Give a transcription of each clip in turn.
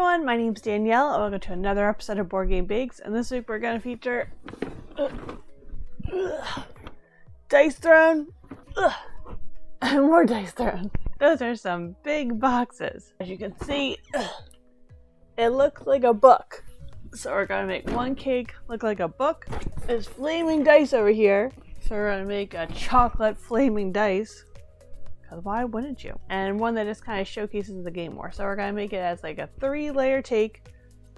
everyone, my name's Danielle and welcome to another episode of Board Game Bigs, and this week we're going to feature Dice Throne and more Dice Throne. Those are some big boxes. As you can see, it looks like a book. So we're going to make one cake look like a book. There's flaming dice over here, so we're going to make a chocolate flaming dice. Because why wouldn't you? And one that just kind of showcases the game more. So we're going to make it as like a 3-layer cake.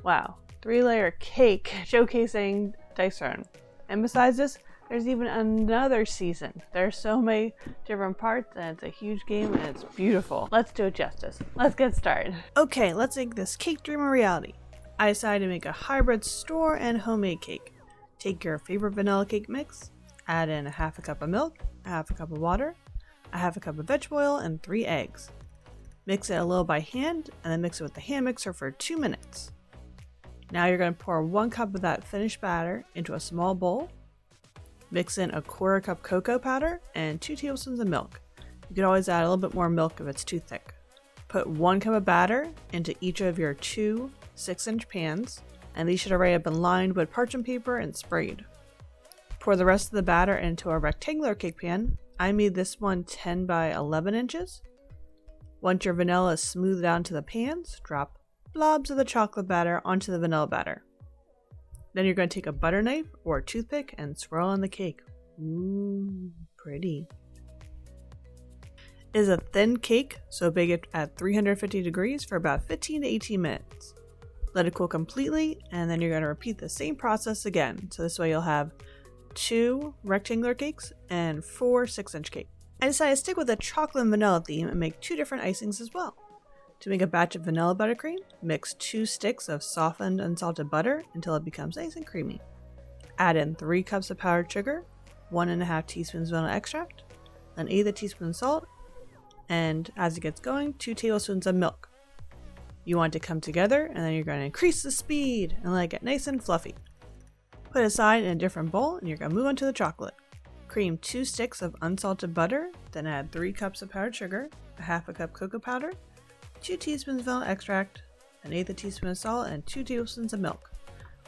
Wow. 3-layer cake showcasing Dice Throne. And besides this, there's even another season. There's so many different parts and it's a huge game and it's beautiful. Let's do it justice. Let's get started. Okay, let's make this cake dream a reality. I decided to make a hybrid store and homemade cake. Take your favorite vanilla cake mix, add in a half a cup of milk, a half a cup of water, a half a cup of vegetable oil, and 3 eggs. Mix it a little by hand, and then mix it with the hand mixer for 2 minutes. Now you're going to pour 1 cup of that finished batter into a small bowl. Mix in a 1/4 cup cocoa powder and 2 tablespoons of milk. You could always add a little bit more milk if it's too thick. Put 1 cup of batter into each of your 2 6-inch pans, and these should already have been lined with parchment paper and sprayed. Pour the rest of the batter into a rectangular cake pan. I made this one 10 by 11 inches. Once your vanilla is smoothed out into the pans, drop blobs of the chocolate batter onto the vanilla batter. Then you're going to take a butter knife or a toothpick and swirl on the cake. Ooh, pretty. It is a thin cake, so bake it at 350 degrees for about 15 to 18 minutes. Let it cool completely, and then you're going to repeat the same process again. So this way you'll have 2 rectangular cakes and 4 6-inch cakes. I decided to stick with a chocolate and vanilla theme and make 2 different icings as well. To make a batch of vanilla buttercream, mix 2 sticks of softened unsalted butter until it becomes nice and creamy. Add in 3 cups of powdered sugar, 1.5 teaspoons vanilla extract, then 1/8 teaspoon salt, and as it gets going, 2 tablespoons of milk. You want it to come together, and then you're going to increase the speed and let it get nice and fluffy. Put it aside in a different bowl, and you're going to move on to the chocolate. Cream 2 sticks of unsalted butter, then add 3 cups of powdered sugar, a half a cup cocoa powder, 2 teaspoons vanilla extract, 1/8 teaspoon of salt, and 2 tablespoons of milk.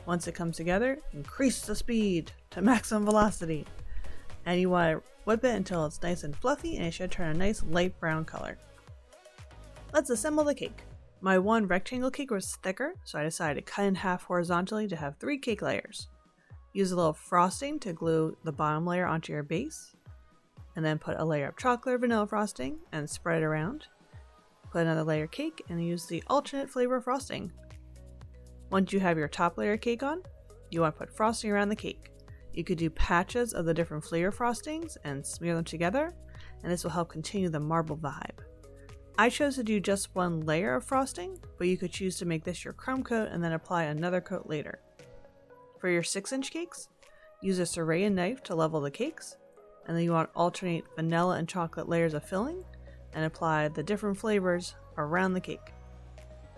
Once it comes together, increase the speed to maximum velocity. And you want to whip it until it's nice and fluffy, and it should turn a nice light brown color. Let's assemble the cake. My one rectangle cake was thicker, so I decided to cut in half horizontally to have 3 cake layers. Use a little frosting to glue the bottom layer onto your base, and then put a layer of chocolate or vanilla frosting and spread it around. Put another layer of cake and use the alternate flavor frosting. Once you have your top layer of cake on, you want to put frosting around the cake. You could do patches of the different flavor frostings and smear them together, and this will help continue the marble vibe. I chose to do just 1 layer of frosting, but you could choose to make this your crumb coat and then apply another coat later. For your 6-inch cakes, use a serrated knife to level the cakes, and then you want to alternate vanilla and chocolate layers of filling and apply the different flavors around the cake.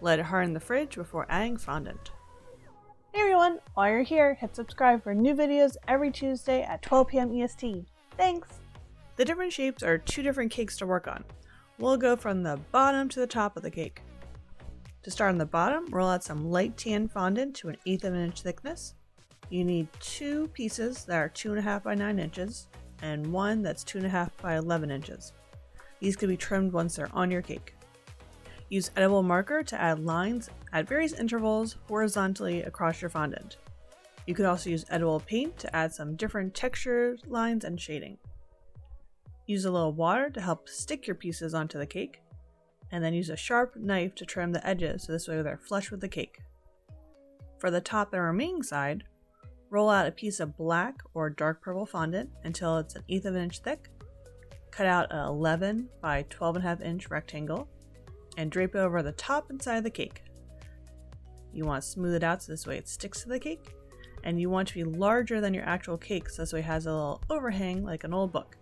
Let it harden in the fridge before adding fondant. Hey everyone, while you're here, hit subscribe for new videos every Tuesday at 12 p.m. EST. Thanks! The different shapes are 2 different cakes to work on. We'll go from the bottom to the top of the cake. To start on the bottom, roll out some light tan fondant to 1/8 of an inch thickness. You need 2 pieces that are 2.5 by 9 inches and 1 that's 2.5 by 11 inches. These can be trimmed once they're on your cake. Use edible marker to add lines at various intervals horizontally across your fondant. You could also use edible paint to add some different texture lines and shading. Use a little water to help stick your pieces onto the cake, and then use a sharp knife to trim the edges so this way they're flush with the cake. For the top and remaining side, roll out a piece of black or dark purple fondant until it's 1/8 of an inch thick. Cut out an 11 by 12.5 inch rectangle and drape it over the top and side of the cake. You want to smooth it out so this way it sticks to the cake, and you want it to be larger than your actual cake so this way it has a little overhang like an old book.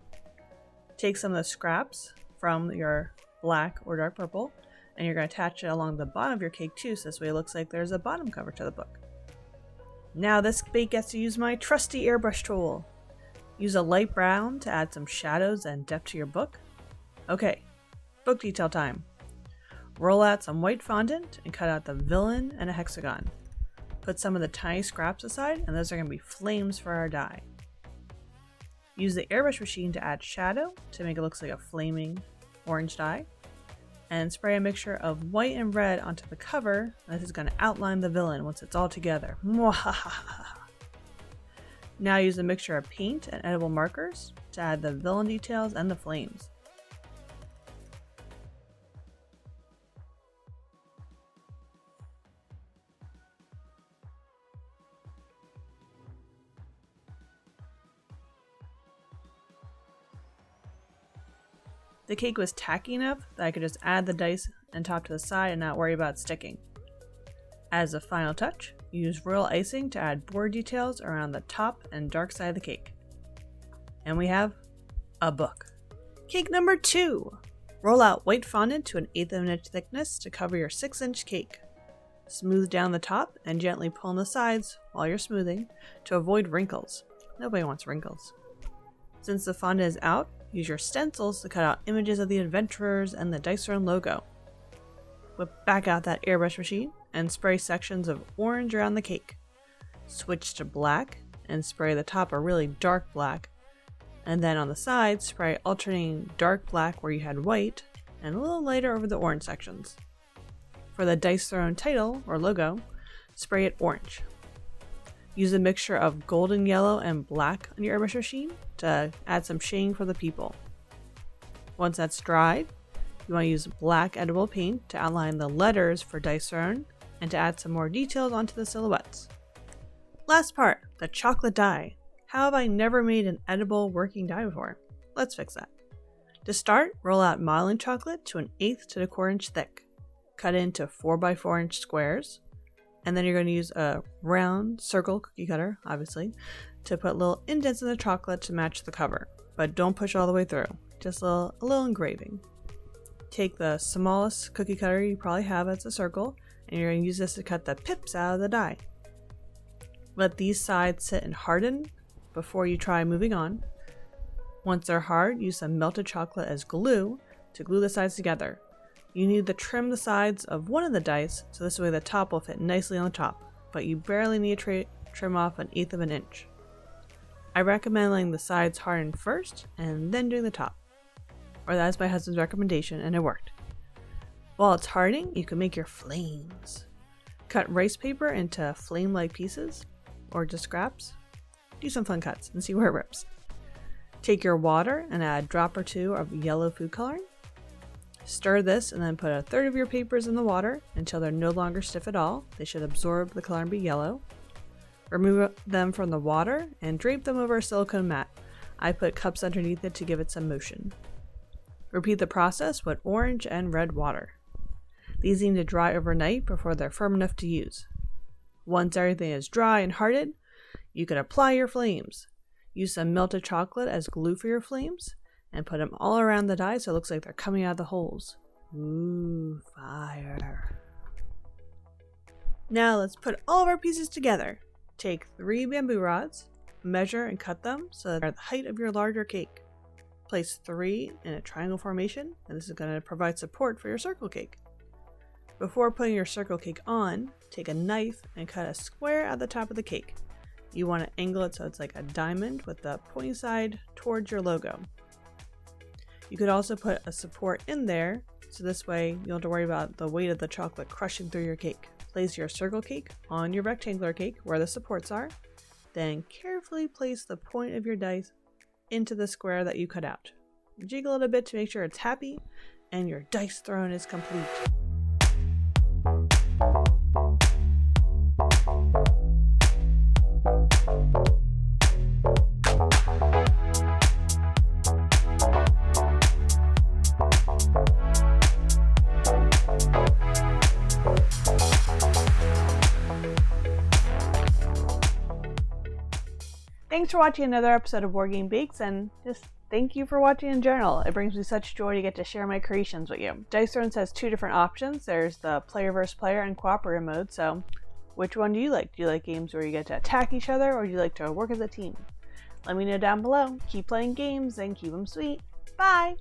Take some of the scraps from your black or dark purple, and you're going to attach it along the bottom of your cake too, so this way it looks like there's a bottom cover to the book. Now this bake gets to use my trusty airbrush tool. Use a light brown to add some shadows and depth to your book. Okay, book detail time. Roll out some white fondant and cut out the villain and a hexagon. Put some of the tiny scraps aside, and those are going to be flames for our die. Use the airbrush machine to add shadow to make it look like a flaming orange die. And spray a mixture of white and red onto the cover. This is going to outline the villain once it's all together. Now use a mixture of paint and edible markers to add the villain details and the flames. The cake was tacky enough that I could just add the dice and top to the side and not worry about sticking. As a final touch, use royal icing to add border details around the top and dark side of the cake. And we have a book. Cake number 2. Roll out white fondant to an 1/8 of an inch thickness to cover your 6-inch cake. Smooth down the top and gently pull on the sides while you're smoothing to avoid wrinkles. Nobody wants wrinkles. Since the fondant is out, use your stencils to cut out images of the adventurers and the Dice Throne logo. Whip back out that airbrush machine and spray sections of orange around the cake. Switch to black and spray the top a really dark black, and then on the sides spray alternating dark black where you had white and a little lighter over the orange sections. For the Dice Throne title or logo, spray it orange. Use a mixture of golden yellow and black on your airbrush machine to add some shading for the people. Once that's dried, you want to use black edible paint to outline the letters for Dice Throne and to add some more details onto the silhouettes. Last part, the chocolate die. How have I never made an edible working die before? Let's fix that. To start, roll out modeling chocolate to an 1/8 to 1/4 inch thick. Cut it into 4x4 inch squares. And then you're going to use a round circle cookie cutter, obviously, to put little indents in the chocolate to match the cover. But don't push all the way through, just a little engraving. Take the smallest cookie cutter you probably have as a circle, and you're going to use this to cut the pips out of the die. Let these sides sit and harden before you try moving on. Once they're hard, use some melted chocolate as glue to glue the sides together. You need to trim the sides of one of the dice, so this way the top will fit nicely on the top, but you barely need to trim off an 1/8 of an inch. I recommend letting the sides harden first and then doing the top. Or that's my husband's recommendation, and it worked. While it's hardening, you can make your flames. Cut rice paper into flame-like pieces, or just scraps. Do some fun cuts and see where it rips. Take your water and add a drop or 2 of yellow food coloring. Stir this and then put 1/3 of your papers in the water until they're no longer stiff at all. They should absorb the color and be yellow. Remove them from the water and drape them over a silicone mat. I put cups underneath it to give it some motion. Repeat the process with orange and red water. These need to dry overnight before they're firm enough to use. Once everything is dry and hardened, you can apply your flames. Use some melted chocolate as glue for your flames, and put them all around the die so it looks like they're coming out of the holes. Ooh, fire. Now let's put all of our pieces together. Take 3 bamboo rods, measure and cut them so they're the height of your larger cake. Place 3 in a triangle formation, and this is going to provide support for your circle cake. Before putting your circle cake on, take a knife and cut a square at the top of the cake. You want to angle it so it's like a diamond with the pointy side towards your logo. You could also put a support in there, so this way you don't have to worry about the weight of the chocolate crushing through your cake. Place your circle cake on your rectangular cake where the supports are, then carefully place the point of your dice into the square that you cut out. Jiggle it a bit to make sure it's happy, and your Dice Throne is complete. Thanks for watching another episode of Wargame Bakes, and just thank you for watching in general. It brings me such joy to get to share my creations with you. Dice Thrones has 2 different options. There's the player versus player and cooperative mode, so which one do you like? Do you like games where you get to attack each other, or do you like to work as a team? Let me know down below. Keep playing games and keep them sweet. Bye!